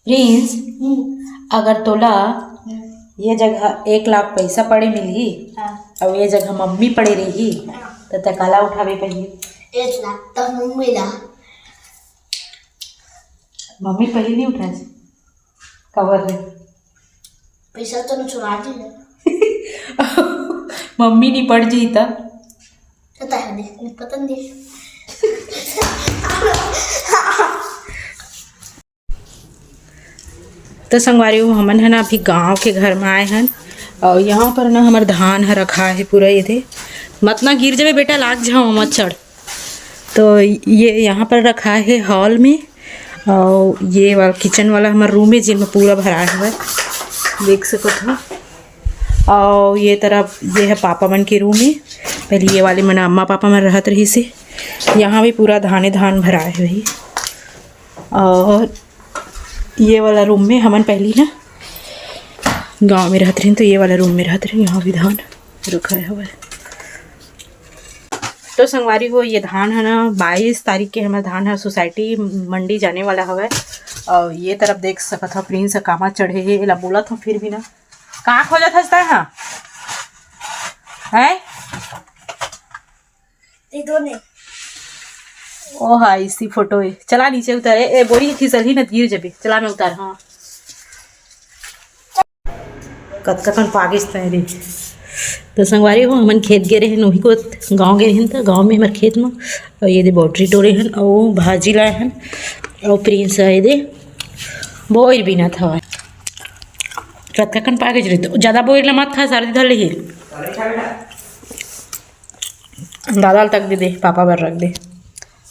Prince, अगर तोला ये जगह 1 लाख पैसा पड़े मिलही और ये जगह मम्मी पड़े रही तो काला उठावे पहले 1 लाख तो मम्मी ला। मम्मी पहले नहीं उठाए कवर रे पैसा तो न चुरा दी मम्मी नहीं पड़ जी तब पता है नहीं पता नहीं। तो संगवारी हो हमन है ना अभी गांव के घर में आए हैं और यहाँ पर ना हमार धान है रखा है पूरा। ये थे मत ना गिर जावे बेटा, लाग जाओ मत चढ़। तो ये यहाँ पर रखा है हॉल में और ये वाला किचन वाला हमारा रूम है जिनमें पूरा भरा हुआ है, देख सको तो। और ये तरफ ये है पापा मन के रूम है। पहले ये वाले मन अम्मा पापा मन रहत रही से। यहाँ भी पूरा धान भरा है भाई। और ये वाला रूम में हमन पहली ना गांव में रहते रहे तो ये वाला रूम में रहते रहे। यहाँ भी धान रखा है हुआ। तो संगवारी हो ये धान है ना 22 तारीख के हमारा धान है सोसाइटी मंडी जाने वाला हवा। और ये तरफ देख सकत हो प्रिंस कामा चढ़े है ला बोला था फिर भी ना कहाँ खोजा था हाँ है दोने। ओ हाँ इसी फोटो है। चला नीचे उतारे ए बोरी खिसल ही न गिर जबे। चला मैं उतार। हाँ कन पाकिस्तान रे। तो संगवारी हो हमन खेत गे रहे वही को गांव गे रहे तो गांव में हमारे खेत में और ये दे बॉटरी टोरे हन और भाजी लाए हन और प्रिंस है दे बोर भी ना था कन पाके रहे तो ज़्यादा बोर मत खा सर्दी धर ले दादा तक दे पापा बर रख दे।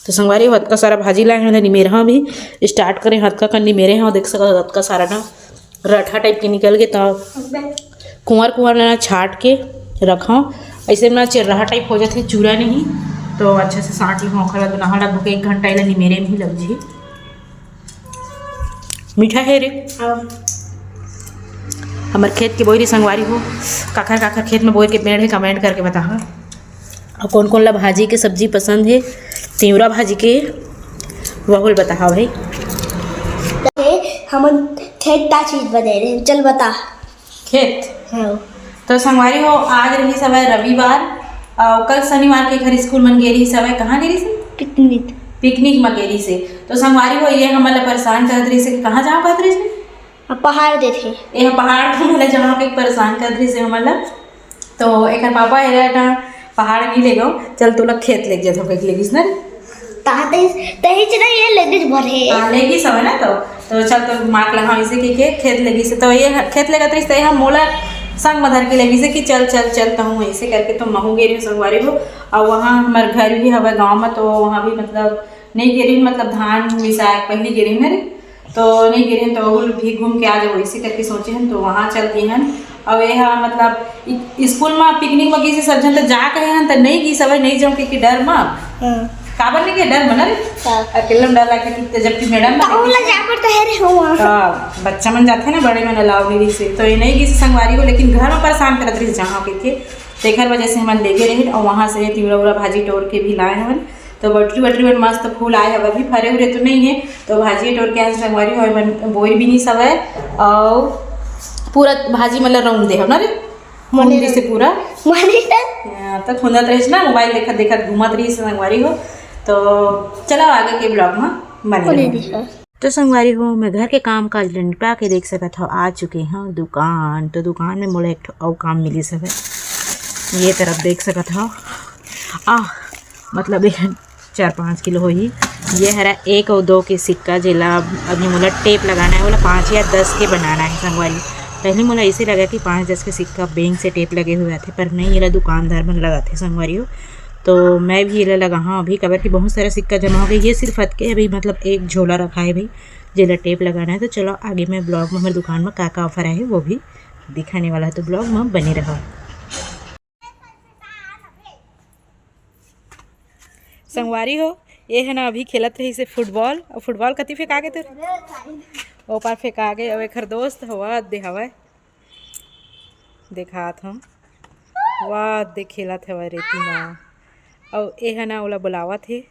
तो संगवारी हद का सारा भाजी लाए हैं निमेरा भी स्टार्ट करें हद का निमेरे हैं। देख सको हद का सारा ना रठा टाइप के निकल के तो कुंवर ना छाट के रखा ऐसे ना चिर्राहा टाइप हो जाते चूरा नहीं तो अच्छे से साँट ली होखला तो नहा लगभग 1 घंटा इला निमेरे में ही लग जी। मीठा है रे हमारे खेत के बोरी संगवारी हो काखर खेत में बोर के पेड़ है कमेंट करके बता। और कौन कौन ला भाजी के सब्जी पसंद है तिवरा भाजी के वह बता भाई। हम खेत का चीज बने रहे चल बता। खेत हाँ। तो संगवारी हो आज रही समय रविवार और कल शनिवार के घर स्कूल मन गेरी समय कहाँ गेरी से पिकनिक में गेरी से। तो संगवारी हो ये हमारे परेशान करत रही से कि कहाँ जाओ कहत रही से पहाड़ देखे ये पहाड़ हमारे जहाँ के परेशान करत रही से हमारा। तो एक पापा है पहाड़ नहीं ले गो चल तो लोग खेत ले जाते हो लेगिस ना तही चला ये लेडीज भरे लेगी सब है ना। तो चल तो मार्क लगा इसे कि खेत लगी से तो ये खेत लगा तो हम मोला संग मधर के लगी से कि चल चल चल तो हूँ ऐसे करके तो महू गे रही संगवारी हो। और वहाँ हमारे घर भी हवा गाँव में तो वहाँ भी मतलब नहीं गिरी मतलब धान मिसाए पहली गिरी मेरे तो नहीं गिरे तो भी घूम के आ जाओ इसी करके सोचे हैं। तो वहाँ चलते हैं अब यह मतलब स्कूल में पिकनिक में किसी सब जन तो जा कहे हैं तो नहीं की सब नहीं जाऊँ कि डर में काबर नहीं के डर मन अकेले में डर लगे जबकि मैडम बच्चा मन जाते ना बड़े मन अलाव नहीं से तो ये नहीं किसी संगवारी हो लेकिन घर में परेशान करत रही जहाँ के तेखर वजह से हम लेके रहे और वहाँ से तिवरा उरा भाजी टोर के भी लाए हैं। तो बटरी में मस्त फूल आए हैं अभी फरे उरे तो नहीं है तो भाजी टोर के आज संगवारी हो बोर भी नहीं सब है और पूरा भाजी मतलब रौन दे ना रे मंडी से पूरा तो खुंदत रही ना मोबाइल देखा घूमत रही संगवारी हो। तो चलो आगे के ब्लॉग में बने। तो संगवारी हो मैं घर के काम काज निपटा के देख सकत हो आ चुके हैं दुकान। तो दुकान में मोला एक और काम मिली सब ये तरफ देख सकत हो मतलब 4-5 किलो हो ही ये हरा 1 और 2 के सिक्का जेला अभी मोला टेप लगाना है बोला 5 या 10 के बनाना है संगवारी। पहले मोला ऐसे लगा कि 5-10 के सिक्का बैंक से टेप लगे हुए थे पर नहीं ये दुकानदार मन लगाते संगवारी हो। तो मैं भी ये लगा हाँ अभी कबर की बहुत सारा सिक्का जमा हो गया ये सिर्फ हटके अभी मतलब एक झोला रखा है भाई जेला टेप लगाना है। तो चलो आगे मैं ब्लॉग में हमारी दुकान में का ऑफर है वो भी दिखाने वाला है तो ब्लॉग में बने रहो। संगवारी हो ये है ना अभी खेलत रही से फुटबॉल और फुटबॉल कति फेंका गए तेरे ओ पार फेंका गए अब एक दोस्त हवा दे हवा देखात हम वाह दे खेलत हवा रेती में और ये है ना ओला बुलावत है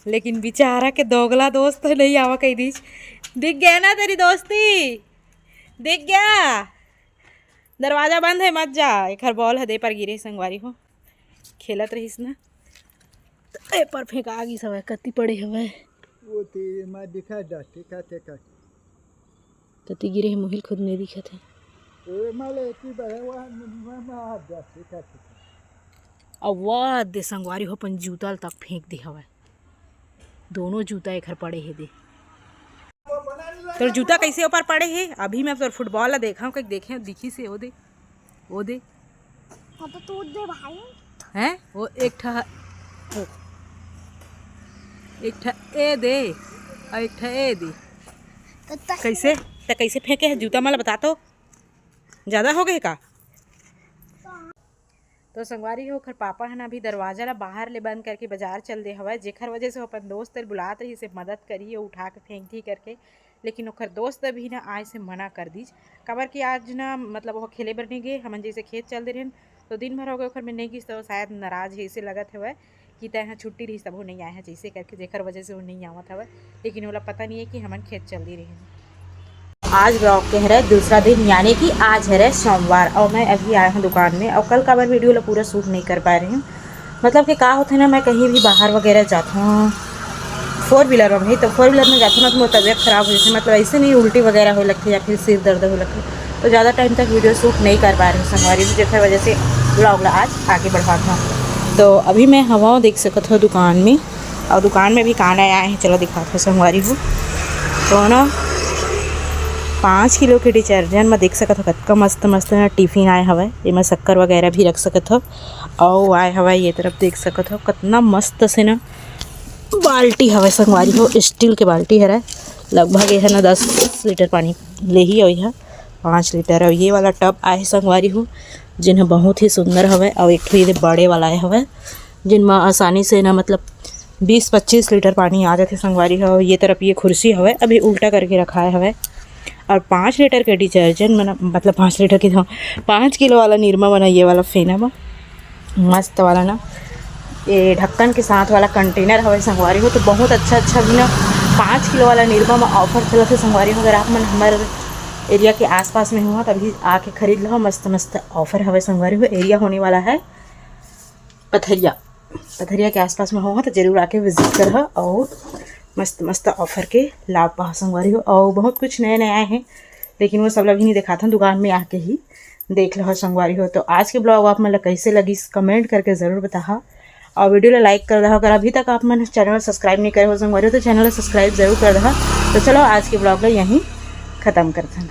लेकिन बेचारा के दोगला दोस्त तो नहीं आवा कहीं दीज। दिख गया ना तेरी दोस्ती, दिख गया। दरवाजा बंद है, मत जा। एक हर बॉल है दे पर गिरे संगवारी हो, खेलत रहीस ना तो ए पर फेंका गई सब कत्ती पड़े हवे। वो तेरे मां दिखा डस्टी का ते का कत्ती गिरे है मोहिल खुद नहीं दिखत है। ए माले की बड़ा वहां डस्टी का अब वाह दे संगवारी हो अपन जूता तक फेंक दे हवे। दोनों जूता एक हर पड़े है दे। तो जूता कैसे ऊपर पड़े है? अभी मैं तो फुटबॉल ला देखा हूँ, कहीं देखे दिखी से वो दे हाँ तो तू दे भाई। हैं वो एक ठा ए दे और एक ठा ए दे। कैसे फेंके है जूता? मला बता तो, ज़्यादा हो गए का? तो संगवारी हो खर पापा है ना अभी दरवाजा ला बाहर ले बंद करके बाजार चल दे हवा, जेखर वजह से अपन दोस्त बुलात रही से मदद करी उठा के फेंक दी करके। लेकिन ओखर दोस्त भी ना आज से मना कर दीज, कबर कि आज ना मतलब वो खेले बर नहीं गए। हमन जैसे खेत चल दे रहन तो दिन भर हो गए ओखर में नहीं गई, तो शायद नाराज है ऐसे लगत हवे कि तय छुट्टी रही सब वो नहीं आए हैं जैसे करके, जेखर वजह से वो नहीं आवत हवे। लेकिन ओला पता नहीं है कि हमन खेत चल दी रहे। आज ब्लॉग के है दूसरा दिन, यानी कि आज है सोमवार, और मैं अभी आया हूँ दुकान में। और कल का बार वीडियो ला पूरा शूट नहीं कर पा रही हूँ, मतलब कि का होता है ना, मैं कहीं भी बाहर वगैरह जाता हूँ 4 व्हीलर में भाई, तो 4 व्हीलर में जाता हूँ ना तो मेरी तबीयत ख़राब हो जाती है, मतलब ऐसे नहीं उल्टी वगैरह हो लगती है या फिर सिर दर्द हो लगती है, तो ज़्यादा टाइम तक वीडियो शूट नहीं कर पा रही हूँ संगवारी, जिसकी वजह से ब्लॉग ला आज आगे बढ़ाता हूँ। तो अभी मैं हवा देख सकता हूँ दुकान में, और दुकान में भी कान आए हैं, चलो दिखाता हूँ संगवारी हो। तो ना 5 किलो के डिटर्जेंट में देख सकत हो कतका मस्त मस्त ना टिफिन आए हवे, एमा शक्कर वगैरह भी रख सकत हो। और आए हवा ये तरफ देख सकत हो कितना मस्त से ना बाल्टी हवे संगवारी हो, स्टील के बाल्टी है, लगभग ये है ना 10 लीटर पानी ले ही आई है, 5 लीटर। और ये वाला टब आए संगवारी हो जिन्हें बहुत ही सुंदर हवे, और एक ये बड़े वाला आए हवे जिनमें आसानी से ना मतलब 20-25 लीटर पानी आ जाते संगवारी हो। ये तरफ ये कुर्सी हवे अभी उल्टा करके रखा है हवे, और 5 लीटर के डिटर्जेंट बना, मतलब 5 लीटर की 5 किलो वाला निरमा बना, ये वाला फेना बा मस्त वाला ना, ये ढक्कन के साथ वाला कंटेनर हवे संगवारी हो। तो बहुत अच्छा भी ना 5 किलो वाला निरमा में ऑफर चला थे संगवारी हो। अगर आप मन हमारे एरिया के आसपास में हुआ तभी आके खरीद लो, मस्त ऑफर हवे संगवारी हो। एरिया होने वाला है पथरिया के आसपास में हुआ तो ज़रूर आके विजिट कर, और मस्त ऑफर के लाभ पा संगवारी हो। और बहुत कुछ नए आए हैं, लेकिन वो सब अभी नहीं दिखाता, दुकान में आके ही देख लो संगवारी हो। तो आज के ब्लॉग आप मतलब कैसे लगी कमेंट करके ज़रूर बता, और वीडियो ला लाइक कर रहा। अगर अभी तक आप मैंने चैनल सब्सक्राइब नहीं करे हो संगवारी हो तो चैनल सब्सक्राइब जरूर कर रहा। तो चलो आज के ब्लॉग ला यहीं ख़त्म करते हैं।